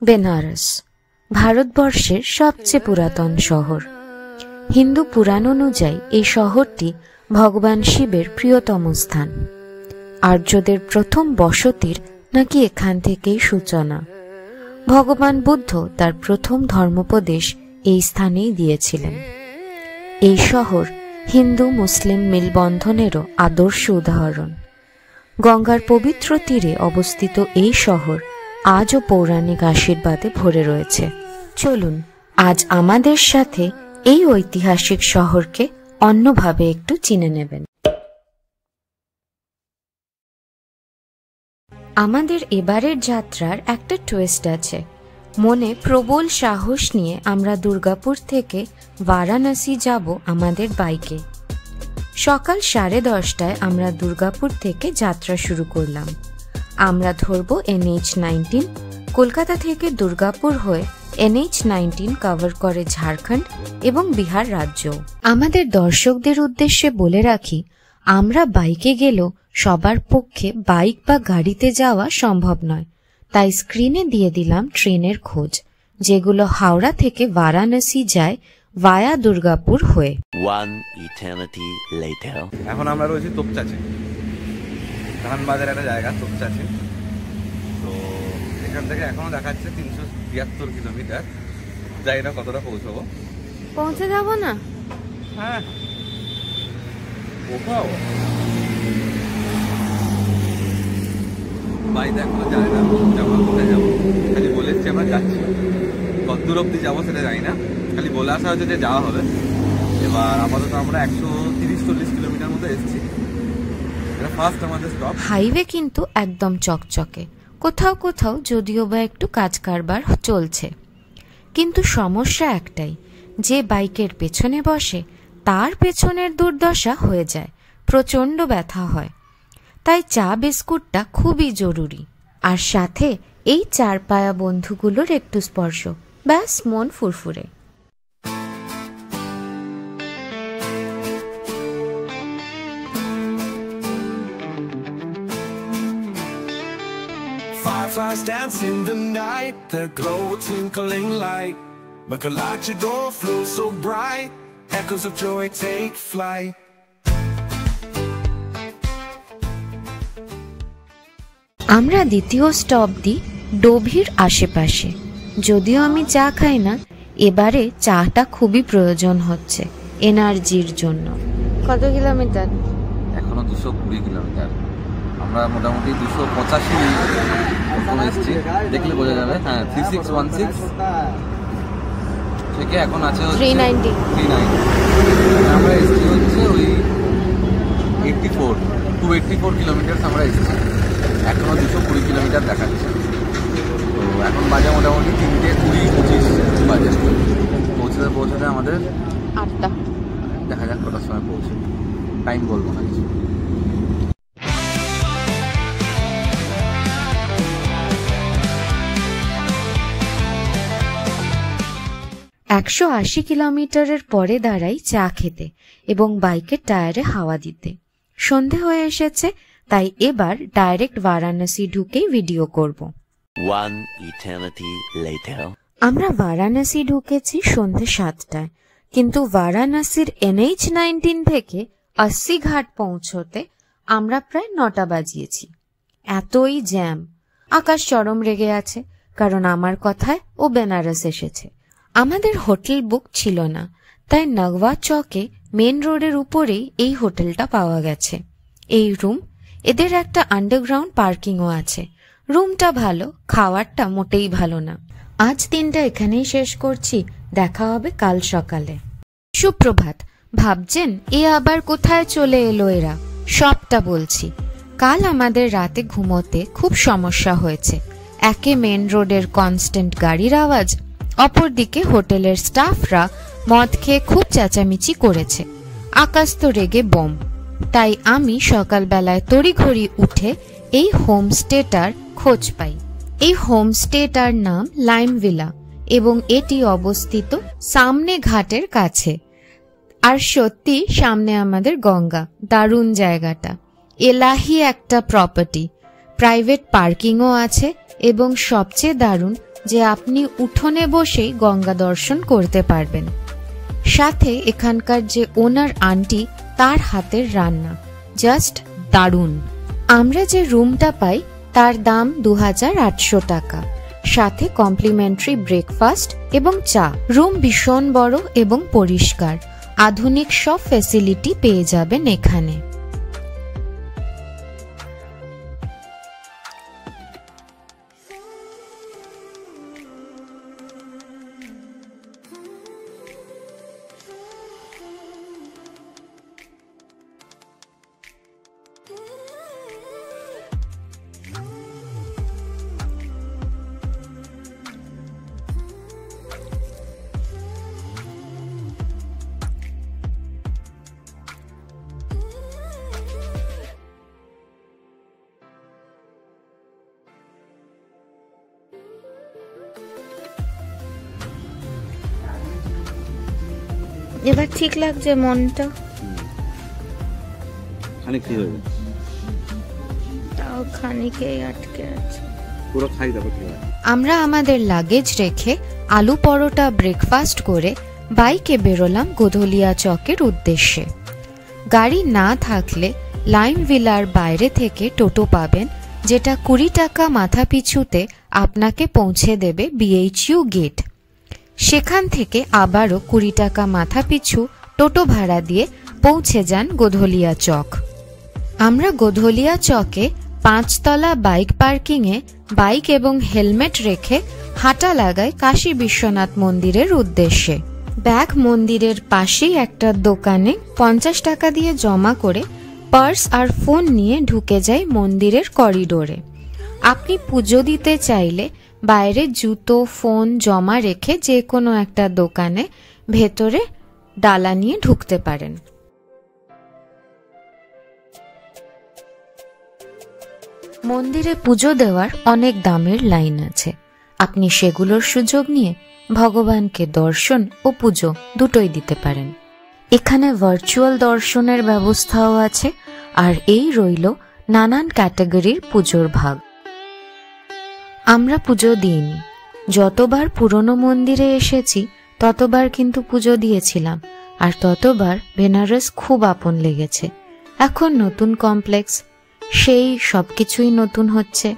বেনারস ভারতবর্ষের সবচেয়ে পুরাতন শহর। হিন্দু পুরাণ অনুযায়ী এই শহরটি ভগবান শিবের প্রিয়তম স্থান। আর্যদের প্রথম বসতির নাকি এখান থেকেই সূচনা। ভগবান বুদ্ধ তার প্রথম ধর্মোপদেশ এই স্থানেই দিয়েছিলেন। এই শহর হিন্দু মুসলিম মেলবন্ধনেরও আদর্শ উদাহরণ। গঙ্গার পবিত্র তীরে অবস্থিত এই শহর আজও পৌরাণিক আশীর্বাদে ভরে রয়েছে। চলুন আজ আমাদের সাথে এই ঐতিহাসিক শহরকে অন্যভাবে একটু চিনে নেবেন। আমাদের এবারের যাত্রার একটা টুইস্ট আছে। মনে প্রবল সাহস নিয়ে আমরা দুর্গাপুর থেকে বারাণসী যাব আমাদের বাইকে। সকাল 10:30টায় আমরা দুর্গাপুর থেকে যাত্রা শুরু করলাম। আমরা ধরব NH-19। কলকাতা থেকে দুর্গাপুর হয়ে NH-19 কভার করে ঝাড়খণ্ড এবং বিহার রাজ্য। আমাদের দর্শকদের উদ্দেশ্যে বলে রাখি, আমরা বাইকে গেলেও সবার পক্ষে বাইক বা গাড়িতে যাওয়া সম্ভব নয়, তাই স্ক্রিনে দিয়ে দিলাম ট্রেনের খোঁজ, যেগুলো হাওড়া থেকে বারাণসী যায় ভায়া দুর্গাপুর হয়ে। এখন আমরা রয়েছি তোপচাচে, ধানবাদের একটা জায়গা তোপচাচে। তো এখান থেকে এখনো দেখাচ্ছে 373 কিলোমিটার। যাই না কতটা পৌঁছে যাবো না। হ্যাঁ ভাই দেখো যায় না যাবো, কোথায় যাবো খালি বলেছি আমরা যাচ্ছি। কত দূর অব্দি যাবো সেটা জানি না, খালি বলে আসা হচ্ছে যে যাওয়া হবে। এবার আপাতত আমরা 130-40 কিলোমিটার মতো এসেছি। এটা ফার্স্ট আমাদের স্টপ। হাইওয়ে কিন্তু একদম চকচকে, কোথাও কোথাও যদিও বা একটু কাজ কারবার চলছে। কিন্তু সমস্যা একটাই, যে বাইকের পেছনে বসে তার পেছনের দুর্দশা হয়ে যায়, প্রচণ্ড ব্যথা হয়। তাই চা বিস্কুটটা খুবই জরুরি, আর সাথে এই চার পায়া বন্ধুগুলোর একটু স্পর্শ, ব্যাস মন ফুরফুরে। Fireflies dance in the night, their glow a twinkling light. Michelangelo flows so bright, echoes of joy take flight. আমরা দ্বিতীয় স্টপ দিই ডোভির আশেপাশে। যদিও আমি চা খাই না, এবারে চাটা খুবই প্রয়োজন হচ্ছে এনার্জির জন্য। কত কিলোমিটার? এখনো 220 কিলোমিটার। আমরা মোটামুটি 285 এসেছি, দেখলে বোঝা যাবে। হ্যাঁ 3616 থেকে এখন আছে 390। আমরা এসেছি হচ্ছে ওই 284 কিলোমিটার আমরা এসেছি। এখনো 220 কিলোমিটার দেখাচ্ছে। তো এখন বাজে মোটামুটি 3:20-25 বাজে। পৌঁছাতে আমাদের 8টা। দেখা যাক কটার সময় পৌঁছে, টাইম বলবো না কিছু। 180 কিলোমিটারের পরে দাঁড়াই চা খেতে এবং বাইকের টায়ারে হাওয়া দিতে। সন্ধে হয়ে এসেছে, তাই এবার ডাইরেক্ট বারাণসী ঢুকেই ভিডিও করব। আমরা বারাণসী ঢুকেছি সন্ধে 7টায়, কিন্তু বারাণসীর NH-19 থেকে 80 ঘাট পৌঁছতে আমরা প্রায় 9টা বাজিয়েছি। এতই জ্যাম। আকাশ চরম রেগে আছে, কারণ আমার কথায় ও বেনারস এসেছে। আমাদের হোটেল বুক ছিল না, তাই নগওয়া চকে মেন রোডের উপরেই এই হোটেলটা পাওয়া গেছে। এই রুম, এদের একটা আন্ডারগ্রাউন্ড পার্কিংও আছে। রুমটা ভালো, খাওয়ারটা মোটেই ভালো না। আজ দিনটা এখানেই শেষ করছি, দেখা হবে কাল সকালে। সুপ্রভাত। ভাবছেন এ আবার কোথায় চলে এলো এরা? সবটা বলছি। কাল আমাদের রাতে ঘুমোতে খুব সমস্যা হয়েছে। একে মেন রোডের কনস্ট্যান্ট গাড়ির আওয়াজ, অপরদিকে হোটেলের স্টাফরা মদ খেয়ে খুব চেঁচামেচি করেছে। আকাশ তো রেগে বোম। তাই আমি সকালবেলায় তড়িঘড়ি উঠে এই হোমস্টেটার খোঁজ পাই। এই হোমস্টেটার নাম লাইম ভিলা এবং এটি অবস্থিত সামনে ঘাটের কাছে। আর সত্যি সামনে আমাদের গঙ্গা। দারুণ জায়গাটা, এলাহি একটা প্রপার্টি। প্রাইভেট পার্কিংও আছে এবং সবচেয়ে দারুণ যে আপনি উঠোনে বসেই গঙ্গা দর্শন করতে পারবেন। সাথে এখানকার যে ওনার আন্টি, তার হাতের রান্না জাস্ট দারুণ। আমরা যে রুমটা পাই তার দাম 2800 টাকা, সাথে কমপ্লিমেন্টারি ব্রেকফাস্ট এবং চা। রুম ভীষণ বড় এবং পরিষ্কার, আধুনিক সব ফ্যাসিলিটি পেয়ে যাবেন এখানে। এবার ঠিক লাগছে মনটা, খানিক ঠিক হয়ে যাবে, তাও খানিকেই আটকে আছে। পুরো খাই দাও ঠিক আছে। আমরা আমাদের লাগেজ রেখে আলু পরোটা ব্রেকফাস্ট করে বাইকে বেরোলাম গোধলিয়া চকের উদ্দেশ্যে। গাড়ি না থাকলে লাইম ভিলার বাইরে থেকে টোটো পাবেন, যেটা 20 টাকা মাথা পিছুতে আপনাকে পৌঁছে দেবে BHU গেট। সেখান থেকে আবারও 20 টাকা মাথা পিছু টোটো ভাড়া দিয়ে পৌঁছে যান গোধলিয়া চক। আমরা গোধলিয়া চকে 5 তলা বাইক পার্কিংয়ে বাইক এবং হেলমেট রেখে হাঁটা লাগাই কাশী বিশ্বনাথ মন্দিরের উদ্দেশ্যে। ব্যাগ মন্দিরের পাশেই একটা দোকানে 50 টাকা দিয়ে জমা করে পার্স আর ফোন নিয়ে ঢুকে যাই মন্দিরের করিডোরে। আপনি পুজো দিতে চাইলে বাইরে জুতো ফোন জমা রেখে যে কোনো একটা দোকানে ভেতরে ডালা নিয়ে ঢুকতে পারেন। মন্দিরে পুজো দেওয়ার অনেক দামের লাইন আছে, আপনি সেগুলোর সুযোগ নিয়ে ভগবানকে দর্শন ও পুজো দুটোই দিতে পারেন। এখানে ভার্চুয়াল দর্শনের ব্যবস্থাও আছে, আর এই রইল নানান ক্যাটাগরির পুজোর ভাগ। আমরা পুজো দিইনি, যতবার পুরনো মন্দিরে এসেছি ততবার কিন্তু পুজো দিয়েছিলাম, আর ততবার বেনারস খুব আপন লেগেছে। এখন নতুন কমপ্লেক্স, সেই সবকিছুই নতুন হচ্ছে,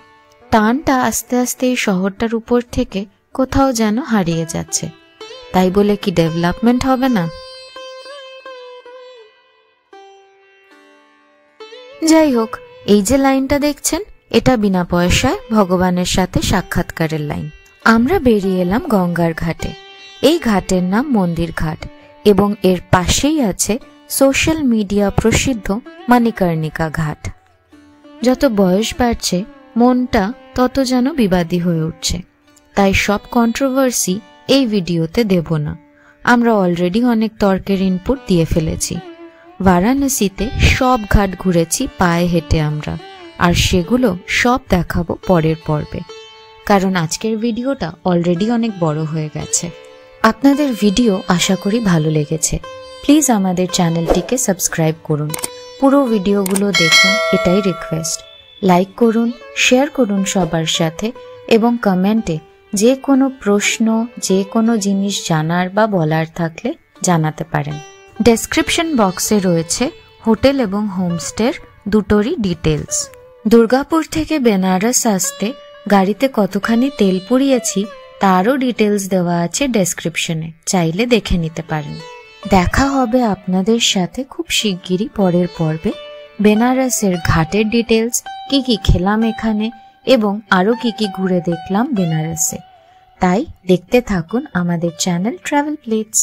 টানটা আস্তে আস্তে এই শহরটার উপর থেকে কোথাও যেন হারিয়ে যাচ্ছে। তাই বলে কি ডেভেলপমেন্ট হবে না? যাই হোক, এই যে লাইনটা দেখছেন, এটা বিনা পয়সায় ভগবানের সাথে সাক্ষাৎকারের লাইন। আমরা বেরিয়ে এলাম গঙ্গার ঘাটে। এই ঘাটের নাম মন্দির ঘাট এবং এর পাশেই আছে সোশ্যাল মিডিয়া প্রসিদ্ধ মণিকর্ণিকা ঘাট। যত বয়স বাড়ছে মনটা তত যেন বিবাদী হয়ে উঠছে, তাই সব কন্ট্রোভার্সি এই ভিডিওতে দেব না। আমরা অলরেডি অনেক তর্কের ইনপুট দিয়ে ফেলেছি। বারাণসীতে সব ঘাট ঘুরেছি পায়ে হেঁটে আমরা, আর সেগুলো সব দেখাবো পরের পর্বে, কারণ আজকের ভিডিওটা অলরেডি অনেক বড় হয়ে গেছে। আপনাদের ভিডিও আশা করি ভালো লেগেছে। প্লিজ আমাদের চ্যানেলটিকে সাবস্ক্রাইব করুন, পুরো ভিডিওগুলো দেখুন, এটাই রিকোয়েস্ট। লাইক করুন, শেয়ার করুন সবার সাথে, এবং কমেন্টে যে কোনো প্রশ্ন, যে কোনো জিনিস জানার বা বলার থাকলে জানাতে পারেন। ডেসক্রিপশন বক্সে রয়েছে হোটেল এবং হোমস্টের দুটোরই ডিটেলস। দুর্গাপুর থেকে বেনারস আসতে গাড়িতে কতখানি তেল পুড়িয়েছি তারও ডিটেলস দেওয়া আছে ডেসক্রিপশনে, চাইলে দেখে নিতে পারেন। দেখা হবে আপনাদের সাথে খুব শিগগিরই পরের পর্বে। বেনারসের ঘাটের ডিটেলস, কি কি খেলাম এখানে, এবং আরো কি কি ঘুরে দেখলাম বেনারসে। তাই দেখতে থাকুন আমাদের চ্যানেল ট্রাভেল প্লেটস।